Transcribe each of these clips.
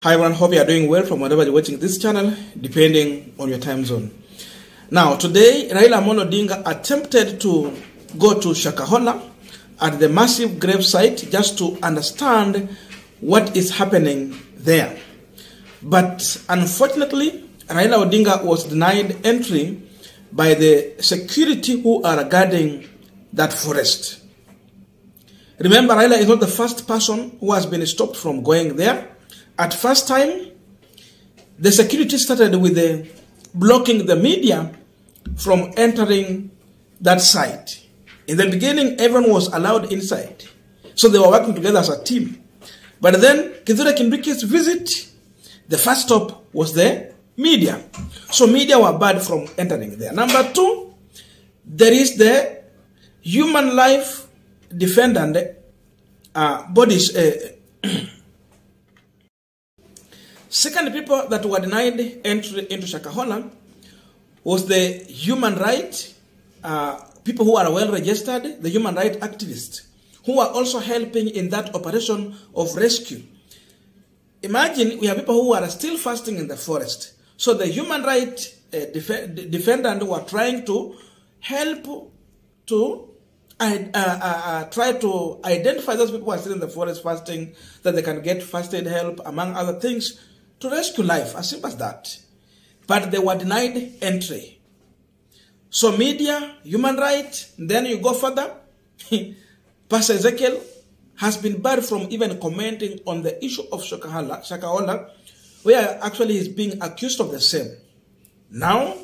Hi everyone, hope you are doing well from wherever you're watching this channel, depending on your time zone. Now, today, Raila Amolo Odinga attempted to go to Shakahola at the massive gravesite just to understand what is happening there. But unfortunately, Raila Odinga was denied entry by the security who are guarding that forest. Remember, Raila is not the first person who has been stopped from going there. At first time, the security started with blocking the media from entering that site. In the beginning, everyone was allowed inside. So they were working together as a team. But then, Kithure Kindiki's visit, the first stop was the media. So media were barred from entering there. Number two, there is the human life defendant bodies. Second people that were denied entry into Shakahola was the human rights, people who are well registered, the human rights activists, who are also helping in that operation of rescue. Imagine we have people who are still fasting in the forest. So the human rights defendant were trying to help to try to identify those people who are still in the forest fasting, that they can get first aid help, among other things, to rescue life, as simple as that. But they were denied entry. So media, human rights, then you go further. Pastor Ezekiel has been barred from even commenting on the issue of Shakahola, where actually he's being accused of the same. Now,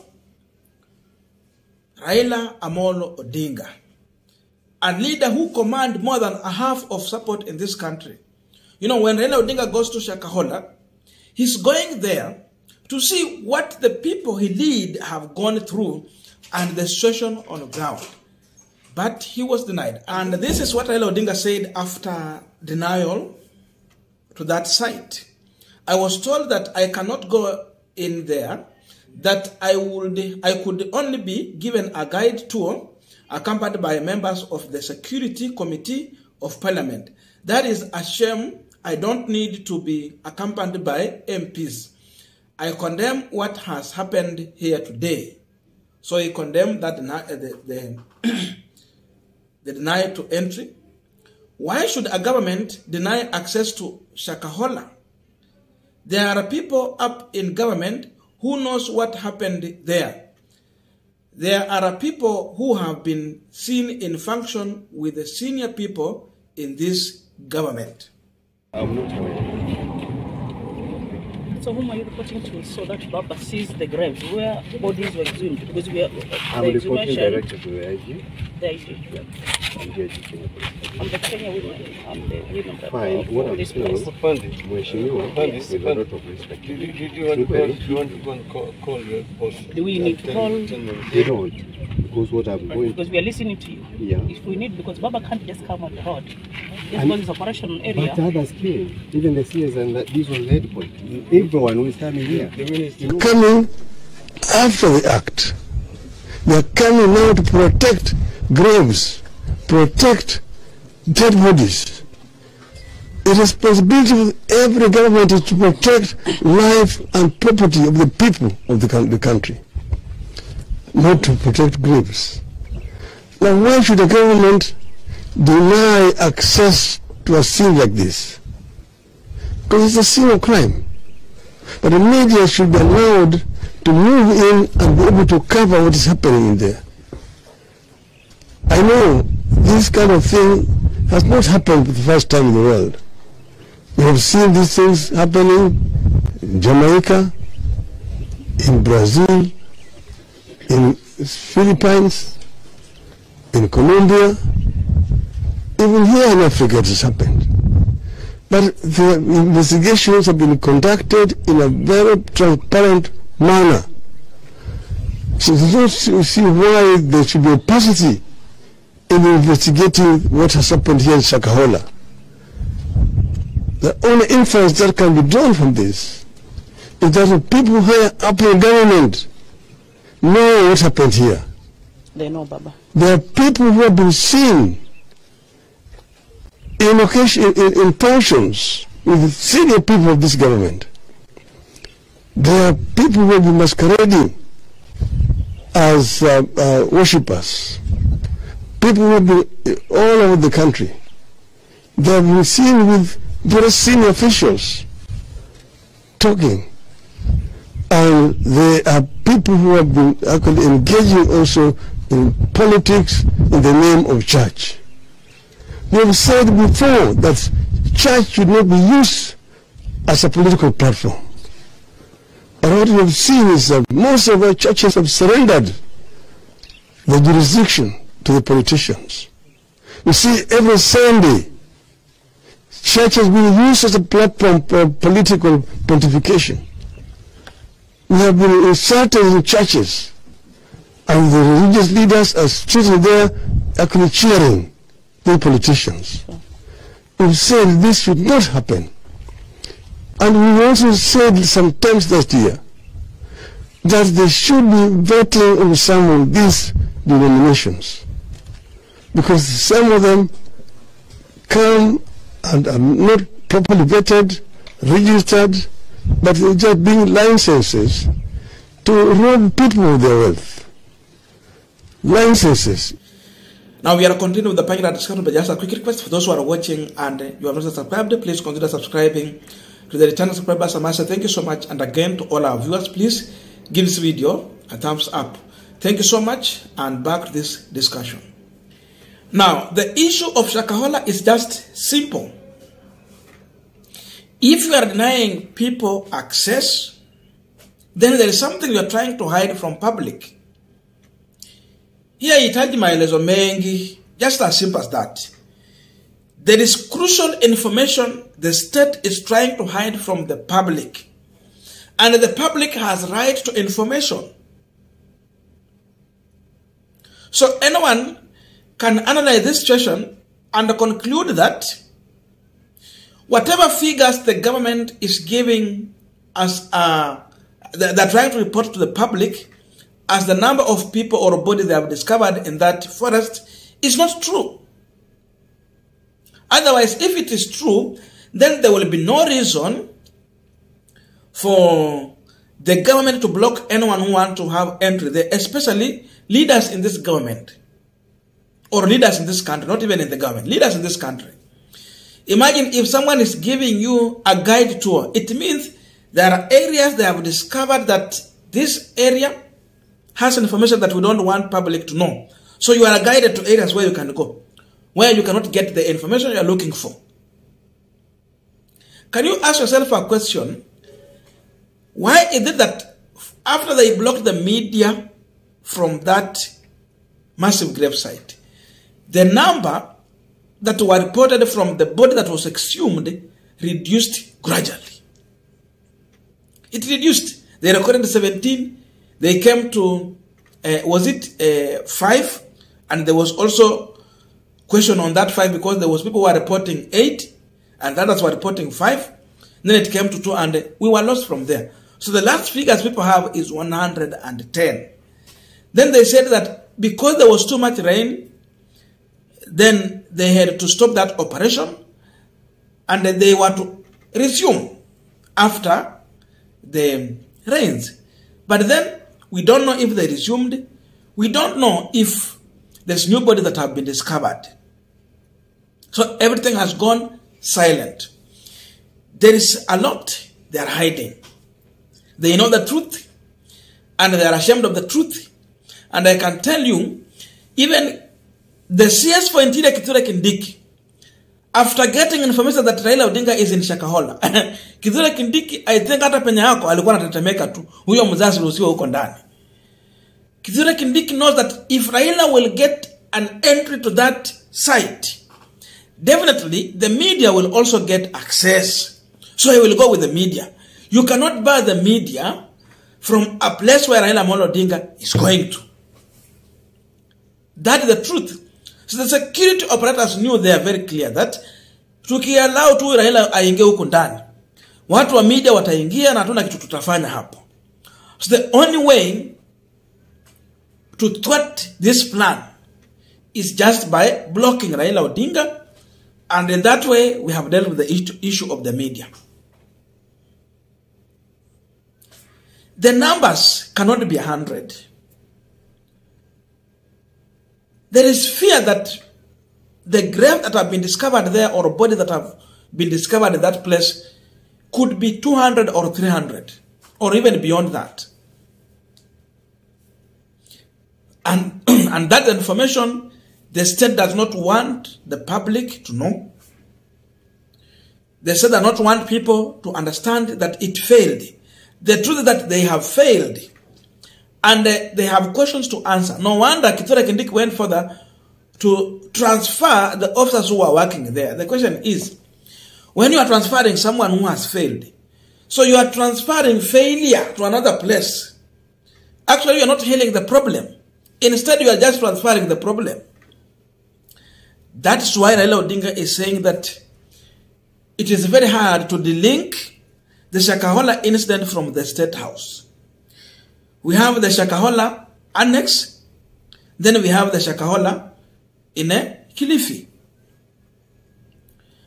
Raila Amolo Odinga, a leader who commands more than a half of support in this country. You know, when Raila Odinga goes to Shakahola, he's going there to see what the people he lead have gone through and the situation on the ground. But he was denied. And this is what Raila Odinga said after denial to that site. I was told that I cannot go in there, that I could only be given a guide tour accompanied by members of the Security Committee of Parliament. That is a shame. I don't need to be accompanied by MPs. I condemn what has happened here today. So he condemned that the denial to entry. Why should a government deny access to Shakahola? There are people up in government who knows what happened there. There are people who have been seen in function with the senior people in this government. I'm not aware. So whom are you reporting to so that Baba sees the graves where bodies were exhumed? Because we are I'm reporting directly to the IG. The IG. Yeah. I'm the IG Kenya Police. I'm the Kenya women. I'm the women that Fine. What I'm saying is, Mheshimiwa, with a lot of respect. Do you want to go and call your boss? Do we need to call? They don't. Because what I'm going Because we are listening to you. Yeah. If we need, because Baba can't just come on the road. Just because it's operational area. But others came. Even the CS and this was the head point. Everyone who is coming here. Coming after the act. They are coming now to protect graves, protect dead bodies. The responsibility of every government is to protect life and property of the people of the country, not to protect graves. Now, why should the government deny access to a scene like this? Because it's a scene of crime. But the media should be allowed to move in and be able to cover what is happening in there. I know this kind of thing has not happened for the first time in the world. We have seen these things happening in Jamaica, in Brazil, in Philippines, in Colombia, even here in Africa it has happened. But the investigations have been conducted in a very transparent manner. So I don't see why there should be opacity in investigating what has happened here in Shakahola. The only inference that can be drawn from this is that the people higher up in government know what happened here. They know, Baba. There are people who have been seen in pensions with senior people of this government. There are people who will be masquerading as worshippers. People who have been all over the country. They have been seen with very senior officials talking. And there are people who have been actually engaging also in politics in the name of church. We have said before that church should not be used as a political platform. But what we have seen is that most of our churches have surrendered the jurisdiction to the politicians. You see, every Sunday, church has been used as a platform for political pontification. We have been inserted in churches, and the religious leaders are sitting there actually cheering the politicians. We've said this should not happen. And we also said sometimes last year that there should be vetting of some of these denominations, because some of them come and are not properly vetted, registered, but they're just being licenses to rob people of their wealth. Licenses. Now we are continuing with the Punchline discussion, but just a quick request for those who are watching and you have not subscribed, please consider subscribing to the channel. Subscribers, I say thank you so much, and again to all our viewers, please give this video a thumbs up. Thank you so much, and back to this discussion. Now, the issue of Shakahola is just simple. If you are denying people access, then there is something you are trying to hide from public. Here itaji maelezo mengi, just as simple as that. There is crucial information the state is trying to hide from the public. And the public has right to information. So anyone can analyze this situation and conclude that whatever figures the government is giving as they're trying to report to the public as the number of people or bodies they have discovered in that forest is not true. Otherwise, if it is true, then there will be no reason for the government to block anyone who wants to have entry there, especially leaders in this government or leaders in this country, not even in the government, leaders in this country. Imagine if someone is giving you a guide tour, it means there are areas they have discovered that this area has information that we don't want public to know. So you are guided to areas where you can go, where you cannot get the information you are looking for. Can you ask yourself a question? Why is it that after they blocked the media from that massive gravesite, the number that were reported from the body that was exhumed reduced gradually? It reduced. They recorded 17. They came to, was it 5? And there was also question on that 5 because there was people who were reporting 8 and others were reporting 5. Then it came to 2 and we were lost from there. So the last figures people have is 110. Then they said that because there was too much rain, then they had to stop that operation and they were to resume after the rains. But then we don't know if they resumed. We don't know if there's new bodies that have been discovered. So everything has gone silent. There is a lot they are hiding. They know the truth and they are ashamed of the truth. And I can tell you, even the CS for Interior Kithure Kindiki, after getting information that Raila Odinga is in Shakahola, Kithure Kindiki, I think hata penye yako alikuwa anatetemeka tu, huyo mzazi usiwe huko ndani. Kithure Kindiki knows that if Raila will get an entry to that site, definitely the media will also get access. So he will go with the media. You cannot bar the media from a place where Raila Odinga is going to. That is the truth. So the security operators knew they are very clear that tukiallow tu Raila aingie huko ndani, watu wa media wataingia na hatuna kitu tutafanya hapo. So the only way to thwart this plan is just by blocking Raila Odinga And in that way, we have dealt with the issue of the media. The numbers cannot be 100. There is fear that the grave that have been discovered there or bodies that have been discovered in that place could be 200 or 300 or even beyond that. And that information, the state does not want the public to know. The state does not want people to understand that it failed. The truth is that they have failed. And they have questions to answer. No wonder Kithure Kindiki went further to transfer the officers who are working there. The question is, when you are transferring someone who has failed, so you are transferring failure to another place. Actually, you are not healing the problem. Instead, you are just transferring the problem. That's why Raila Odinga is saying that it is very hard to delink the Shakahola incident from the State House. We have the Shakahola annex, then we have the Shakahola in Kilifi.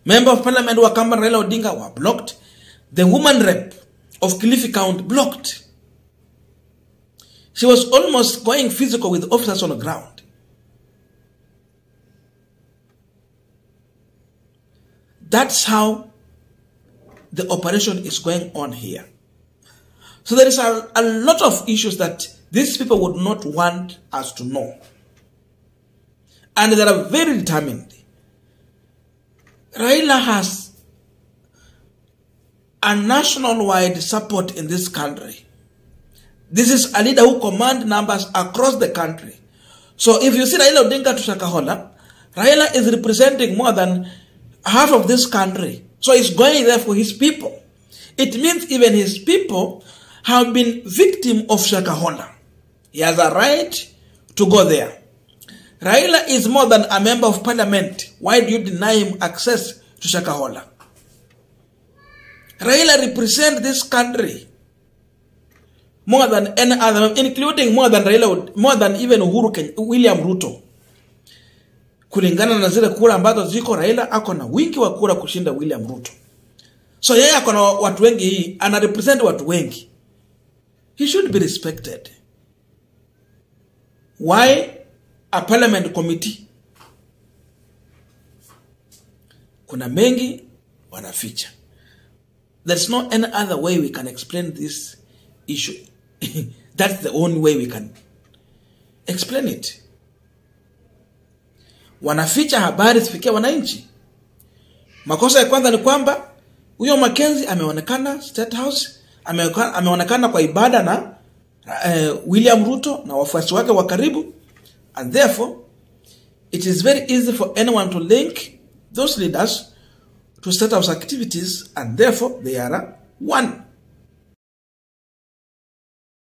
Member of Parliament Wakamba Raila Odinga were blocked. The woman rep of Kilifi County blocked. She was almost going physical with officers on the ground. That's how the operation is going on here. So there is a lot of issues that these people would not want us to know. And they are very determined. Raila has a national-wide support in this country. This is a leader who commands numbers across the country. So if you see Raila Odinga to Shakahola, Raila is representing more than half of this country. So he's going there for his people. It means even his people have been victim of Shakahola. He has a right to go there. Raila is more than a member of parliament. Why do you deny him access to Shakahola? Raila represents this country more than any other, including more than Raila, more than even William Ruto. Kulingana na zile kura ambazo ziko, Raila ako na wingi wa kura kushinda William Ruto. So yeye ako na watu wengi, hii ana represent watu wengi. He should be respected. Why a parliament committee? Kuna mengi wanaficha. There's no any other way we can explain this issue. That's the only way we can explain it. Wanaficha habari zifikia wananchi. Makosa ya kwanza ni kwamba huyo Mackenzie ameonekana State House, ameonekana kwa ibada na William Ruto na wafuasi wake wa karibu, and therefore it is very easy for anyone to link those leaders to State House activities, and therefore they are one.